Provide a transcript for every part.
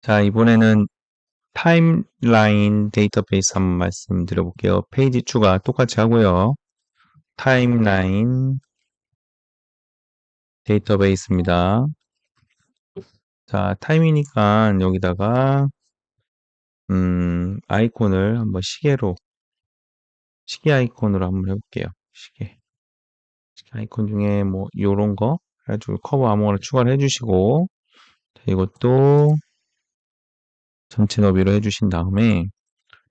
자, 이번에는 타임라인 데이터베이스 한번 말씀드려 볼게요. 페이지 추가 똑같이 하고요. 타임라인 데이터베이스입니다. 자, 타임이니까 여기다가 아이콘을 한번 시계 아이콘으로 한번 해볼게요. 시계 아이콘 중에 뭐 요런 거 해가지고 커버 아무거나 추가를 해주시고, 자, 이것도 전체 너비로 해주신 다음에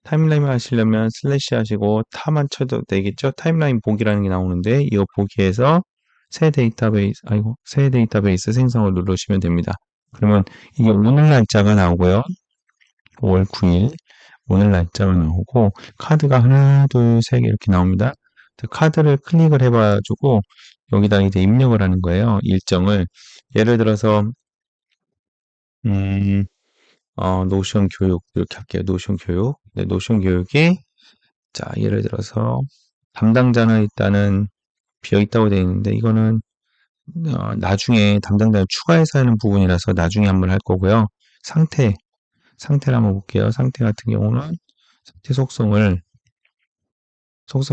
타임라인 하시려면 슬래시 하시고 타만 쳐도 되겠죠? 타임라인 보기라는 게 나오는데 이거 보기에서 새 데이터베이스 생성을 누르시면 됩니다. 그러면 이게 오늘 날짜가 나오고요. 5월 9일 오늘 날짜가 나오고 카드가 하나, 둘, 세 개 이렇게 나옵니다. 카드를 클릭을 해봐주고 여기다 이제 입력을 하는 거예요. 일정을 예를 들어서 노션 교육 이렇게 할게요. 노션 교육. 네, 노션 교육이 자, 예를 들어서 담당자는 일단은 비어 있다고 되어 있는데 이거는 나중에 담당자를 추가해서 하는 부분이라서 나중에 한번 할 거고요. 상태를 한번 볼게요. 상태 같은 경우는 상태 속성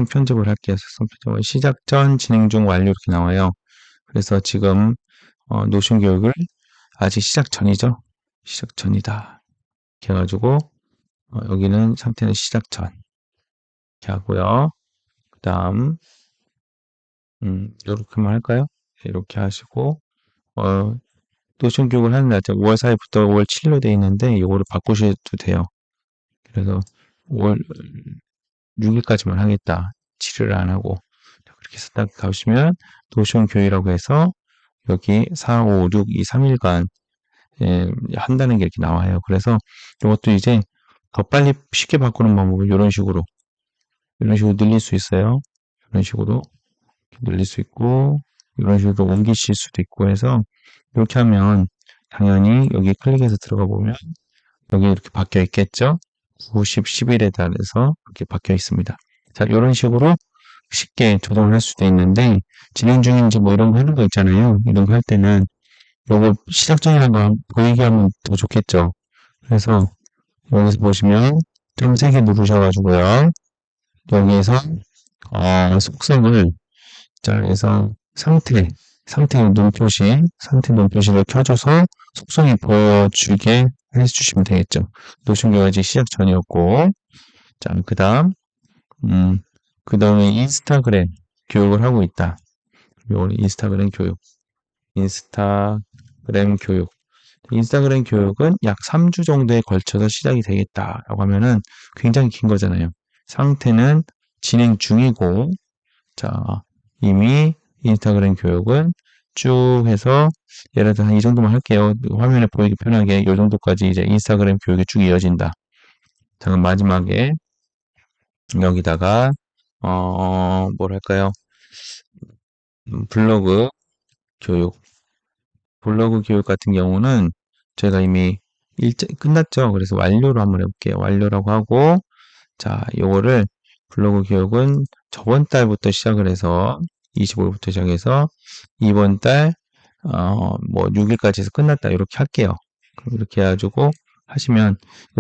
편집을 할게요. 속성 편집을 시작 전, 진행 중, 완료 이렇게 나와요. 그래서 지금 노션 교육을 아직 시작 전이죠. 시작 전이다. 이렇게 해가지고 여기는 상태는 시작 전 이렇게 하고요. 그 다음 이렇게만 할까요? 이렇게 하시고 노션 교육을 하는 날짜 5월 4일부터 5월 7일로 되어 있는데 이거를 바꾸셔도 돼요. 그래서 5월 6일까지만 하겠다. 7일을 안 하고 그렇게 해서 딱 가시면 노션 교육이라고 해서 여기 4, 5, 6, 2, 3일간 한다는 게 이렇게 나와요. 그래서 이것도 이제 더 빨리 쉽게 바꾸는 방법은 이런 식으로 늘릴 수 있어요. 이런 식으로 늘릴 수 있고 이런 식으로 옮기실 수도 있고 해서 이렇게 하면 당연히 여기 클릭해서 들어가 보면 여기 이렇게 바뀌어 있겠죠. 90, 10일에 따라서 이렇게 바뀌어 있습니다. 자, 이런 식으로 쉽게 조정을 할 수도 있는데 진행 중인지 뭐 이런 거 하는 거 있잖아요. 이런 거 할 때는 요거 시작 전이라는 거 보이게 하면 더 좋겠죠. 그래서 여기서 보시면 좀 세게 누르셔가지고요. 여기에서 속성을 자, 그래서 상태 눈표시를 켜줘서 속성이 보여주게 해주시면 되겠죠. 노션 교육이 시작 전이었고, 자, 그 다음에 인스타그램 교육을 하고 있다. 요거는 인스타그램 교육은 약 3주 정도에 걸쳐서 시작이 되겠다라고 하면은 굉장히 긴 거잖아요. 상태는 진행 중이고, 자, 이미 인스타그램 교육은 쭉 해서 예를 들어 한 이 정도만 할게요. 화면에 보이기 편하게 이 정도까지 이제 인스타그램 교육이 쭉 이어진다. 자, 그럼 마지막에 여기다가 뭐랄까요? 블로그 교육 같은 경우는 제가 이미 끝났죠. 그래서 완료로 한번 해볼게요. 완료라고 하고 자, 요거를 블로그 교육은 저번 달부터 시작을 해서 25일부터 시작해서 이번 달 뭐 6일까지 해서 끝났다 이렇게 할게요. 그럼 이렇게 해가지고 하시면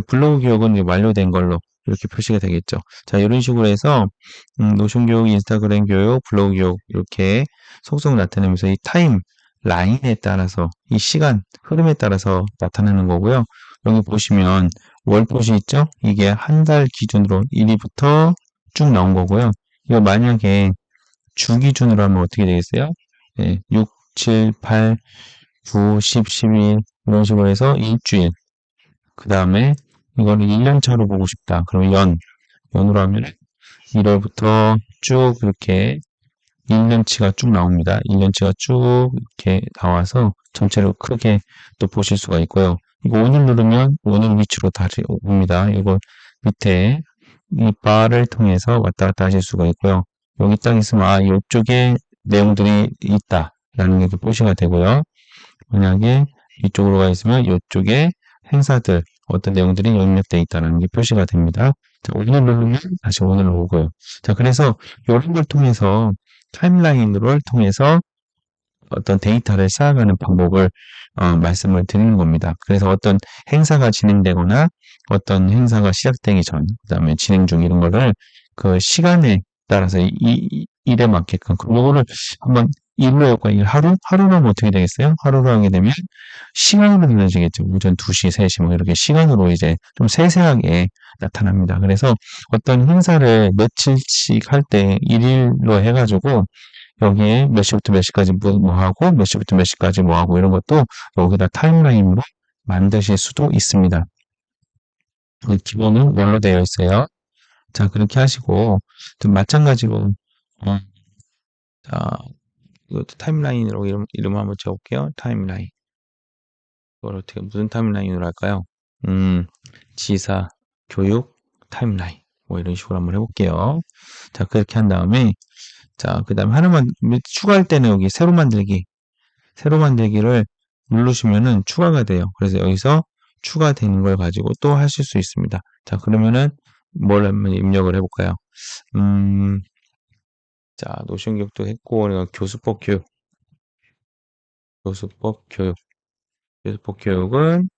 블로그 교육은 완료된 걸로 이렇게 표시가 되겠죠. 자, 이런 식으로 해서 노션 교육, 인스타그램 교육, 블로그 교육 이렇게 속성을 나타내면서 이 타임 라인에 따라서 이 시간 흐름에 따라서 나타나는 거고요. 여기 보시면 월포시 있죠? 이게 한 달 기준으로 1위부터 쭉 나온 거고요. 이거 만약에 주 기준으로 하면 어떻게 되겠어요? 6, 7, 8, 9, 10, 11 이런 식으로 해서 일주일. 그 다음에 이거를 1년차로 보고 싶다. 그러면 연으로 하면 1월부터 쭉 이렇게 1년치가 쭉 나옵니다. 1년치가 쭉 이렇게 나와서 전체로 크게 또 보실 수가 있고요. 이거 오늘 누르면 오늘 위치로 다시 옵니다. 이거 밑에 이 바를 통해서 왔다 갔다 하실 수가 있고요. 여기 딱 있으면 이쪽에 내용들이 있다라는 게 표시가 되고요. 만약에 이쪽으로 가 있으면 이쪽에 행사들 어떤 내용들이 입력되어 있다는 게 표시가 됩니다. 자, 오늘 누르면 다시 오늘 오고요. 자, 그래서 이런 걸 통해서 타임라인을 통해서 어떤 데이터를 쌓아가는 방법을 말씀을 드리는 겁니다. 그래서 어떤 행사가 진행되거나 어떤 행사가 시작되기 전, 그다음에 진행 중 이런 거를 그 시간에 따라서 일에 맞게끔 그거를 한번 일로 해볼까? 일 하루로 하면 어떻게 되겠어요? 하루로 하게 되면 시간으로 늘려지겠죠. 오전 2시, 3시 뭐 이렇게 시간으로 이제 좀 세세하게 나타납니다. 그래서 어떤 행사를 며칠씩 할 때 일일로 해가지고 여기에 몇 시부터 몇 시까지 뭐 하고 몇 시부터 몇 시까지 뭐 하고 이런 것도 여기다 타임라인으로 만드실 수도 있습니다. 기본은 뭘로 되어 있어요. 자, 그렇게 하시고 좀 마찬가지로 자, 이것도 타임라인으로 이름 한번 적어볼게요. 타임라인. 이걸 어떻게 무슨 타임라인으로 할까요? 지사, 교육, 타임라인. 뭐 이런 식으로 한번 해볼게요. 자, 그렇게 한 다음에 자, 그 다음에 하나만 추가할 때는 여기 새로 만들기를 누르시면은 추가가 돼요. 그래서 여기서 추가되는 걸 가지고 또 하실 수 있습니다. 자, 그러면은 뭘 한번 입력을 해볼까요? 자, 노션 교육도 했고, 교수법 교육, 교수법 교육, 교수법 교육은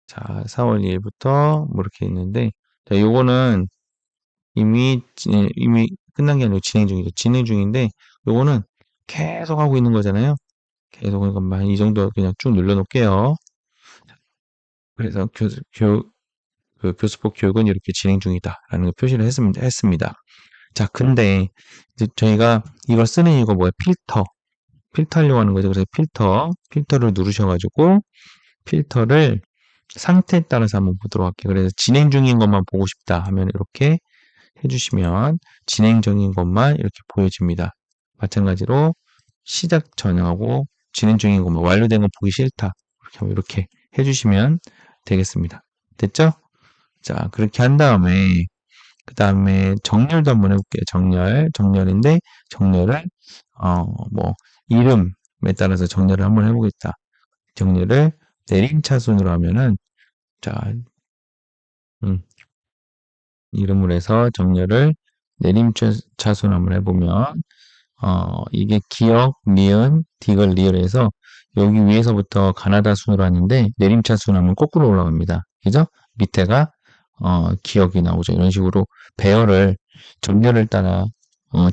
자, 4월 2일부터 뭐 이렇게 있는데, 자, 요거는 이미 끝난 게 아니고 진행 중이죠. 진행 중인데, 요거는 계속 하고 있는 거잖아요. 계속 그러니까 이 정도 그냥 쭉 눌러놓을게요. 그래서 교수법 교육은 이렇게 진행 중이다라는 걸 표시를 했습니다. 자, 근데 이제 저희가 이걸 쓰는 이유가 뭐예요? 필터 하려고 하는 거죠. 그래서 필터를 누르셔가지고 필터를 상태에 따라서 한번 보도록 할게요. 그래서 진행 중인 것만 보고 싶다 하면 이렇게 해주시면 진행 중인 것만 이렇게 보여집니다. 마찬가지로 시작 전하고 진행 중인 것만 완료된 건 보기 싫다. 이렇게 해주시면 되겠습니다. 됐죠? 자, 그렇게 한 다음에 그 다음에 정렬도 한번 해볼게요. 정렬인데 정렬을 뭐 이름에 따라서 정렬을 한번 해보겠다. 정렬을 내림차순으로 하면은 자, 이름을 해서 정렬을 내림차순 한번 해보면 이게 기억, 니은, 디귿, 리을에서 여기 위에서부터 가나다 순으로 하는데 내림차순 하면 거꾸로 올라갑니다. 그죠? 밑에가 기억이 나오죠. 이런 식으로 배열을 정렬을 따라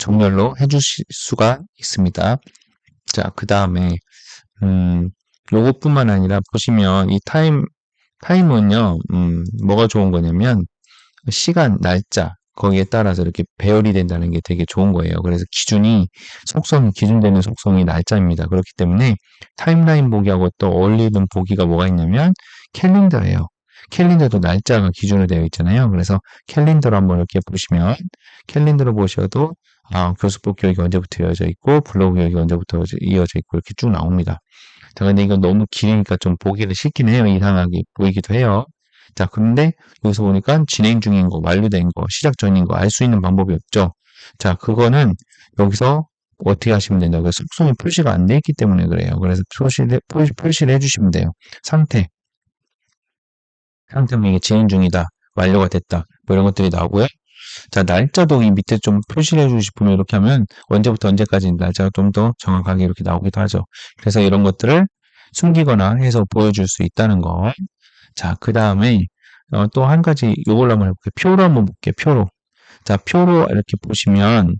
정렬로 해주실 수가 있습니다. 자, 그 다음에 요것뿐만 아니라 보시면 이 타임은요, 뭐가 좋은 거냐면 시간, 날짜 거기에 따라서 이렇게 배열이 된다는 게 되게 좋은 거예요. 그래서 기준되는 속성이 날짜입니다. 그렇기 때문에 타임라인 보기하고 또 어울리는 보기가 뭐가 있냐면 캘린더예요. 캘린더도 날짜가 기준으로 되어 있잖아요. 그래서 캘린더로 한번 이렇게 보시면 캘린더로 보셔도 교수법 교육이 언제부터 이어져 있고 블로그 교육이 언제부터 이어져 있고 이렇게 쭉 나옵니다. 자, 근데 이건 너무 길으니까 좀 보기를 싫긴 해요. 이상하게 보이기도 해요. 자, 근데 여기서 보니까 진행 중인 거, 완료된 거, 시작 전인 거 알 수 있는 방법이 없죠. 자, 그거는 여기서 어떻게 하시면 된다고요? 속성이 표시가 안 돼 있기 때문에 그래요. 그래서 표시를 해주시면 돼요. 상태면 이게 진행 중이다, 완료가 됐다, 뭐 이런 것들이 나오고요. 자, 날짜도 이 밑에 좀 표시를 해주고 싶으면 이렇게 하면 언제부터 언제까지 날짜가 좀 더 정확하게 이렇게 나오기도 하죠. 그래서 이런 것들을 숨기거나 해서 보여줄 수 있다는 거. 자, 그 다음에 또 한 가지 요걸로 한번 해볼게요. 표로 한번 볼게요. 표로. 자, 표로 이렇게 보시면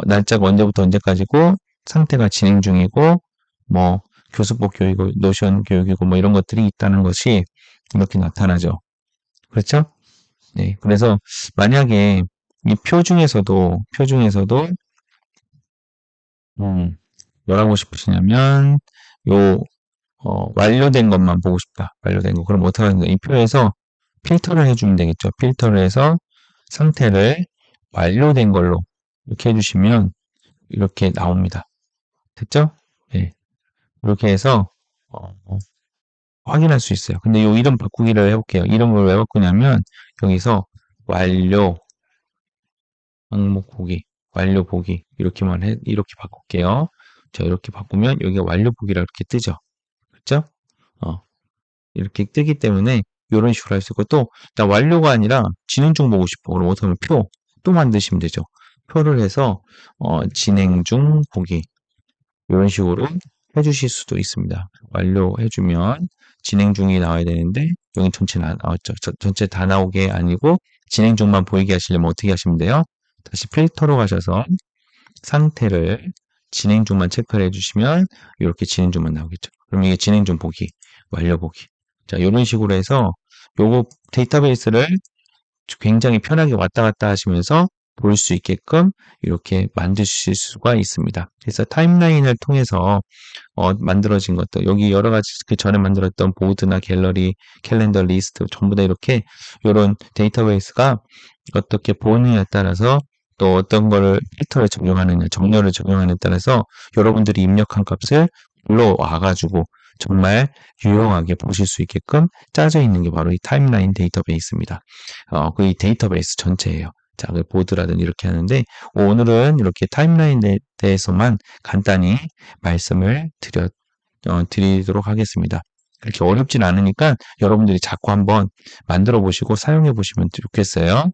날짜가 언제부터 언제까지고 상태가 진행 중이고 뭐 교수법 교육이고 노션 교육이고 뭐 이런 것들이 있다는 것이 이렇게 나타나죠. 그렇죠? 네. 그래서 만약에 이 표 중에서도 뭐라고 싶으시냐면 요 완료된 것만 보고 싶다. 완료된 거. 그럼 어떻게 하는가? 이 표에서 필터를 해주면 되겠죠. 필터를 해서 상태를 완료된 걸로 이렇게 해주시면 이렇게 나옵니다. 됐죠? 네. 이렇게 해서 확인할 수 있어요. 근데 이 이름 바꾸기를 해볼게요. 이름을 왜 바꾸냐면 여기서 완료 항목 보기, 완료 보기 이렇게 바꿀게요. 자, 이렇게 바꾸면 여기가 완료 보기라 이렇게 뜨죠. 그렇죠? 이렇게 뜨기 때문에 이런 식으로 할 수 있고 나 완료가 아니라 진행 중 보고 싶어. 그럼 어떻게 하면 또 만드시면 되죠. 표를 해서 진행 중 보기 이런 식으로 해주실 수도 있습니다. 완료해주면 진행 중이 나와야 되는데 여기 전체 나왔죠. 전체 다 나오게 아니고 진행 중만 보이게 하시려면 어떻게 하시면 돼요? 다시 필터로 가셔서 상태를 진행 중만 체크를 해주시면 이렇게 진행 중만 나오겠죠. 그럼 이게 진행 중 보기, 완료 보기. 자, 이런 식으로 해서 요거 데이터베이스를 굉장히 편하게 왔다 갔다 하시면서 볼 수 있게끔 이렇게 만드실 수가 있습니다. 그래서 타임라인을 통해서 만들어진 것들, 여기 여러 가지 그 전에 만들었던 보드나 갤러리, 캘린더 리스트 전부 다 이렇게 이런 데이터베이스가 어떻게 보느냐에 따라서 또 어떤 거를 필터를 적용하느냐, 정렬을 적용하느냐에 따라서 여러분들이 입력한 값을 불러와가지고 정말 유용하게 보실 수 있게끔 짜져 있는 게 바로 이 타임라인 데이터베이스입니다. 그 데이터베이스 전체예요. 자, 그 보드라든지 이렇게 하는데 오늘은 이렇게 타임라인에 대해서만 간단히 말씀을 드리도록 하겠습니다. 그렇게 어렵진 않으니까 여러분들이 자꾸 한번 만들어 보시고 사용해 보시면 좋겠어요.